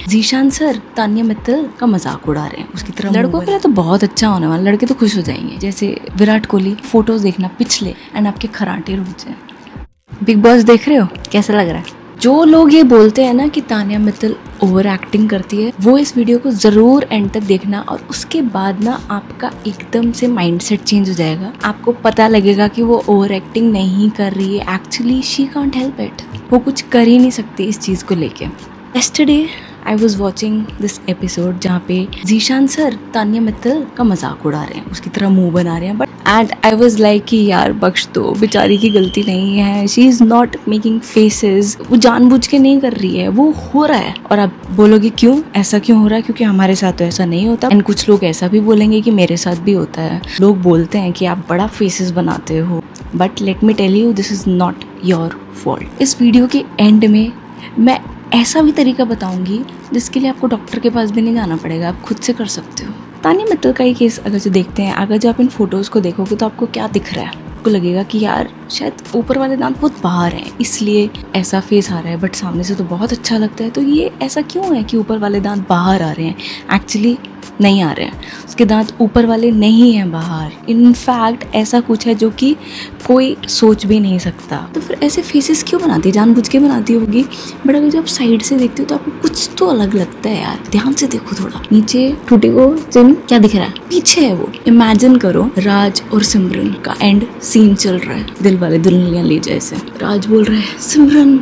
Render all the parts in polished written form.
Zeeshan sir Tania Mittal का मजाक उड़ा रहे हैं उसकी तरह। लड़कों के लिए तो बहुत अच्छा होने वाला, लड़के तो खुश हो जाएंगे। जैसे विराट कोहली फोटोज देखना पिछले एंड आपके खराटे रुक जाए। बिग बॉस देख रहे हो, कैसा लग रहा है? जो लोग ये बोलते हैं ना कि तानिया मित्तल ओवर एक्टिंग करती है, वो इस वीडियो को ज़रूर एंड तक देखना और उसके बाद ना आपका एकदम से माइंडसेट चेंज हो जाएगा। आपको पता लगेगा कि वो ओवर एक्टिंग नहीं कर रही है, actually she can't help it. वो कुछ कर ही नहीं सकती इस चीज़ को लेके। Yesterday I was watching this episode जहाँ पे जीशान सर तानिया मित्तल का मजाक उड़ा रहे हैं, उसकी तरह मुंह बना रहे हैं, but and I was like कि यार बख्श दो, बेचारी की गलती नहीं है, she is not making faces, वो जानबूझ के नहीं कर रही है, वो हो रहा है। और आप बोलोगे क्यों, ऐसा क्यों हो रहा है? क्योंकि हमारे साथ तो ऐसा नहीं होता। एंड कुछ लोग ऐसा भी बोलेंगे कि मेरे साथ भी होता है। लोग बोलते हैं कि आप बड़ा फेसेस बनाते हो, but let me tell you this is not your fault. इस वीडियो के एंड में मैं ऐसा भी तरीका बताऊंगी जिसके लिए आपको डॉक्टर के पास भी नहीं जाना पड़ेगा, आप खुद से कर सकते हो। तानिया मित्तल का ही केस अगर जो देखते हैं, अगर जो आप इन फोटोज़ को देखोगे तो आपको क्या दिख रहा है? आपको लगेगा कि यार शायद ऊपर वाले दांत बहुत बाहर हैं इसलिए ऐसा फेस आ रहा है, बट सामने से तो बहुत अच्छा लगता है। तो ये ऐसा क्यों है कि ऊपर वाले दांत बाहर आ रहे हैं? एक्चुअली नहीं आ रहे हैं, उसके दांत ऊपर वाले नहीं हैं बाहर। इनफैक्ट ऐसा कुछ है जो कि कोई सोच भी नहीं सकता। तो फिर ऐसे फेसेस क्यों बनाती है? जानबूझ के बनाती होगी, बट अगर जब आप साइड से देखते हो तो आपको कुछ तो अलग लगता है यार। ध्यान से देखो थोड़ा नीचे, टूटी को चिन क्या दिख रहा है? पीछे है वो। इमेजिन करो राज और सिमरन का एंड सीन चल रहा है, दिल वाले दुल्हनिया ले जैसे। राज बोल रहा है सिमरन,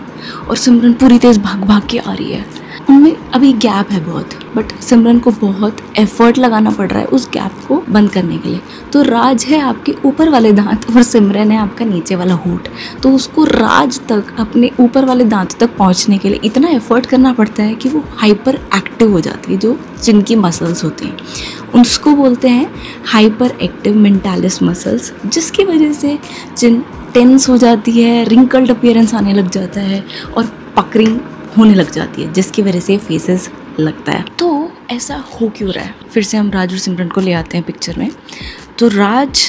और सिमरन पूरी तेज भाग भाग के आ रही है। उनमें अभी गैप है बहुत, बट सिमरन को बहुत एफर्ट लगाना पड़ रहा है उस गैप को बंद करने के लिए। तो राज है आपके ऊपर वाले दांत और सिमरन है आपका नीचे वाला होंठ। तो उसको राज तक, अपने ऊपर वाले दांत तक पहुंचने के लिए इतना एफर्ट करना पड़ता है कि वो हाइपर एक्टिव हो जाती है, जो चिन की मसल्स होती हैं उसको बोलते हैं हाइपर एक्टिव मेंटालिस मसल्स, जिसकी वजह से चिन टेंस हो जाती है, रिंकल्ड अपीयरेंस आने लग जाता है और पकरिंग होने लग जाती है, जिसकी वजह से फेसेस लगता है। तो ऐसा हो क्यों रहा है? फिर से हम राज और सिमरन को ले आते हैं पिक्चर में। तो राज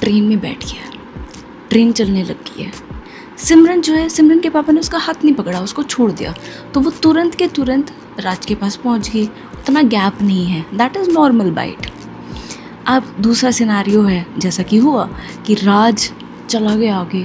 ट्रेन में बैठ गया, ट्रेन चलने लग गई है। सिमरन जो है, सिमरन के पापा ने उसका हाथ नहीं पकड़ा, उसको छोड़ दिया, तो वो तुरंत के तुरंत राज के पास पहुंच गई। उतना गैप नहीं है, दैट इज़ नॉर्मल बाइट। अब दूसरा सिनेरियो है जैसा कि हुआ कि राज चला गया आगे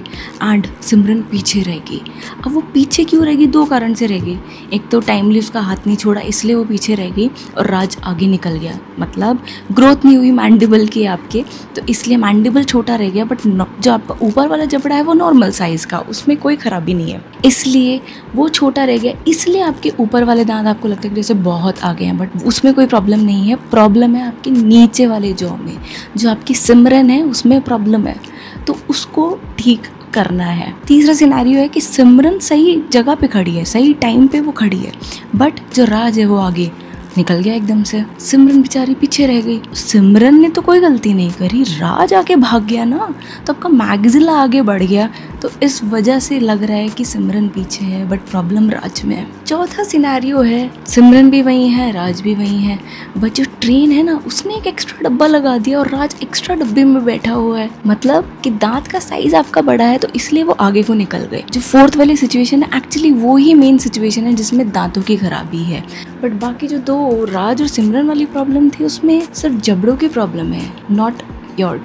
एंड सिमरन पीछे रहेगी। अब वो पीछे क्यों रहेगी? दो कारण से रहेगी। एक तो टाइमली उसका हाथ नहीं छोड़ा इसलिए वो पीछे रहेगी, और राज आगे निकल गया, मतलब ग्रोथ नहीं हुई मैंडिबल की आपके, तो इसलिए मैंडिबल छोटा रह गया, बट जो आपका ऊपर वाला जबड़ा है वो नॉर्मल साइज़ का, उसमें कोई खराबी नहीं है, इसलिए वो छोटा रह गया। इसलिए आपके ऊपर वाले दांत आपको लगता है कि जैसे बहुत आगे हैं, बट उसमें कोई प्रॉब्लम नहीं है। प्रॉब्लम है आपके नीचे वाले जॉ में, जो आपकी सिमरन है उसमें प्रॉब्लम है, तो उसको ठीक करना है। तीसरा सिनेरियो है कि सिमरन सही जगह पे खड़ी है, सही टाइम पे वो खड़ी है, बट जो राज है वो आगे निकल गया एकदम से, सिमरन बेचारी पीछे रह गई। सिमरन ने तो कोई गलती नहीं करी, राज आके भाग गया ना, तो आपका मैगजिला आगे बढ़ गया, तो इस वजह से लग रहा है कि सिमरन पीछे है, बट प्रॉब्लम राज में है। चौथा सिनेरियो है सिमरन भी वही है, राज भी वही है, बट जो ट्रेन है ना उसने एक एक्स्ट्रा डब्बा लगा दिया और राज एक्स्ट्रा डब्बे में बैठा हुआ है, मतलब कि दांत का साइज आपका बड़ा है तो इसलिए वो आगे को निकल गए। जो फोर्थ वाली सिचुएशन है एक्चुअली वो ही मेन सिचुएशन है जिसमें दांतों की खराबी है, बट बाकी जो दो राज और सिमरन वाली प्रॉब्लम थी उसमें सिर्फ जबड़ों की प्रॉब्लम है, not your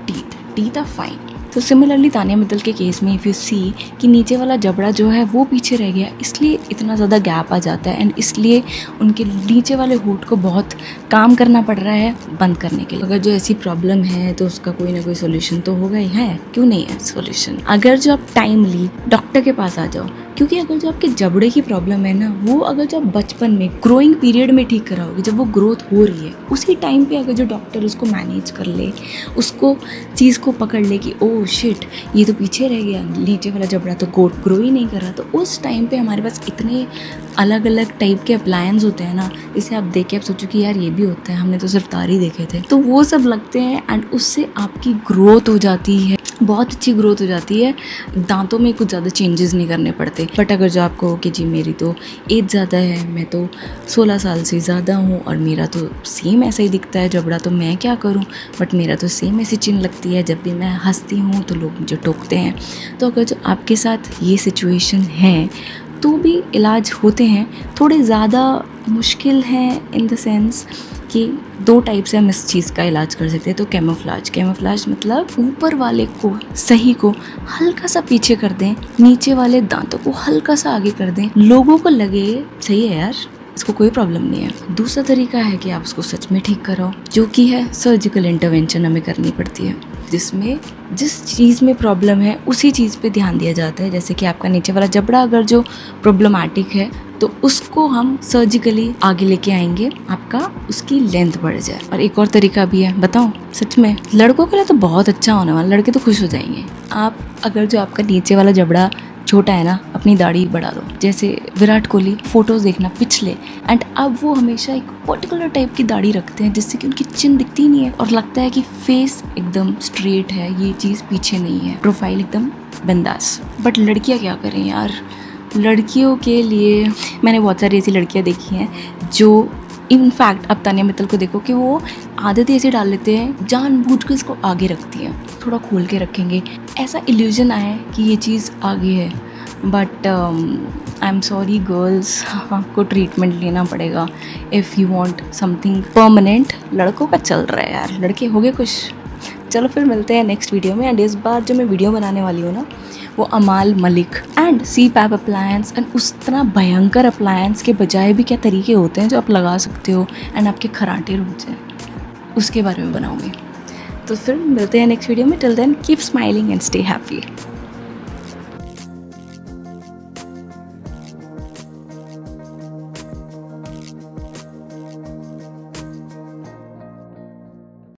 teeth are fine. तो सिमिलरली तानिया मित्तल के केस में इफ़ यू सी कि नीचे वाला जबड़ा जो है वो पीछे रह गया, इसलिए इतना ज़्यादा गैप आ जाता है, एंड इसलिए उनके नीचे वाले होंठ को बहुत काम करना पड़ रहा है बंद करने के लिए। अगर जो ऐसी प्रॉब्लम है तो उसका कोई ना कोई सोल्यूशन तो होगा ही है, क्यों नहीं है सोल्यूशन? अगर जो आप टाइमली डॉक्टर के पास आ जाओ, क्योंकि अगर जो आपके जबड़े की प्रॉब्लम है ना, वो अगर जो आप बचपन में ग्रोइंग पीरियड में ठीक कराओगे, जब वो ग्रोथ हो रही है उसी टाइम पे अगर जो डॉक्टर उसको मैनेज कर ले, उसको चीज़ को पकड़ ले कि ओ शिट ये तो पीछे रह गया, नीचे वाला जबड़ा तो ग्रो ही नहीं कर रहा, तो उस टाइम पे हमारे पास इतने अलग अलग टाइप के अप्लायंस होते हैं ना, इसे आप देख के आप सोचो कि यार ये भी होता है, हमने तो सिर्फ तार ही देखे थे, तो वो सब लगते हैं एंड उससे आपकी ग्रोथ हो जाती है, बहुत अच्छी ग्रोथ हो जाती है। दांतों में कुछ ज़्यादा चेंजेस नहीं करने पड़ते। बट अगर जो आपको कि जी मेरी तो एज ज़्यादा है, मैं तो 16 साल से ज़्यादा हूँ और मेरा तो सेम ऐसा ही दिखता है जबड़ा, तो मैं क्या करूँ, बट मेरा तो सेम ऐसी चिन्ह लगती है, जब भी मैं हंसती हूँ तो लोग मुझे टोकते हैं। तो अगर जो आपके साथ ये सिचुएशन है तो भी इलाज होते हैं, थोड़े ज़्यादा मुश्किल है इन द सेंस कि 2 टाइप से हम इस चीज़ का इलाज कर सकते हैं। तो कैमोफ्लाज मतलब ऊपर वाले को सही को हल्का सा पीछे कर दें, नीचे वाले दांतों को हल्का सा आगे कर दें, लोगों को लगे सही है यार, इसको कोई प्रॉब्लम नहीं है। दूसरा तरीका है कि आप उसको सच में ठीक करो, जो कि है सर्जिकल इंटरवेंशन हमें करनी पड़ती है, जिसमें जिस चीज़ में प्रॉब्लम है उसी चीज़ पे ध्यान दिया जाता है। जैसे कि आपका नीचे वाला जबड़ा अगर जो प्रॉब्लमैटिक है तो उसको हम सर्जिकली आगे लेके आएंगे, आपका उसकी लेंथ बढ़ जाए। और एक और तरीका भी है, बताऊं सच में लड़कों के लिए तो बहुत अच्छा होने वाला, लड़के तो खुश हो जाएंगे। आप अगर जो आपका नीचे वाला जबड़ा छोटा है ना, अपनी दाढ़ी बढ़ा दो। जैसे विराट कोहली, फोटोज़ देखना पिछले, एंड अब वो हमेशा एक पर्टिकुलर टाइप की दाढ़ी रखते हैं जिससे कि उनकी चिन दिखती नहीं है और लगता है कि फेस एकदम स्ट्रेट है, ये चीज़ पीछे नहीं है, प्रोफाइल एकदम बिंदास। बट लड़कियां क्या करें यार, लड़कियों के लिए मैंने बहुत सारी ऐसी लड़कियां देखी हैं जो इनफैक्ट अब तानिया मित्तल को देखो कि वो आदतें ऐसे डाल लेते हैं, जानबूझ के इसको आगे रखती हैं, थोड़ा खोल के रखेंगे, ऐसा इल्यूजन आए कि ये चीज़ आगे है। But I am sorry girls, आपको ट्रीटमेंट लेना पड़ेगा if you want something permanent. लड़कों का चल रहा है यार, लड़के हो गए खुश। चलो फिर मिलते हैं नेक्स्ट वीडियो में। एंड इस बार जो मैं वीडियो बनाने वाली हूँ ना, वो अमाल Malik and CPAP appliance and उस तरह भयंकर अप्लायंस के बजाय भी क्या तरीके होते हैं जो आप लगा सकते हो एंड आपके खराटे रुक जाए, उसके बारे में बनाऊंगी। तो फिर मिलते हैं नेक्स्ट वीडियो में। Till then keep smiling and stay happy.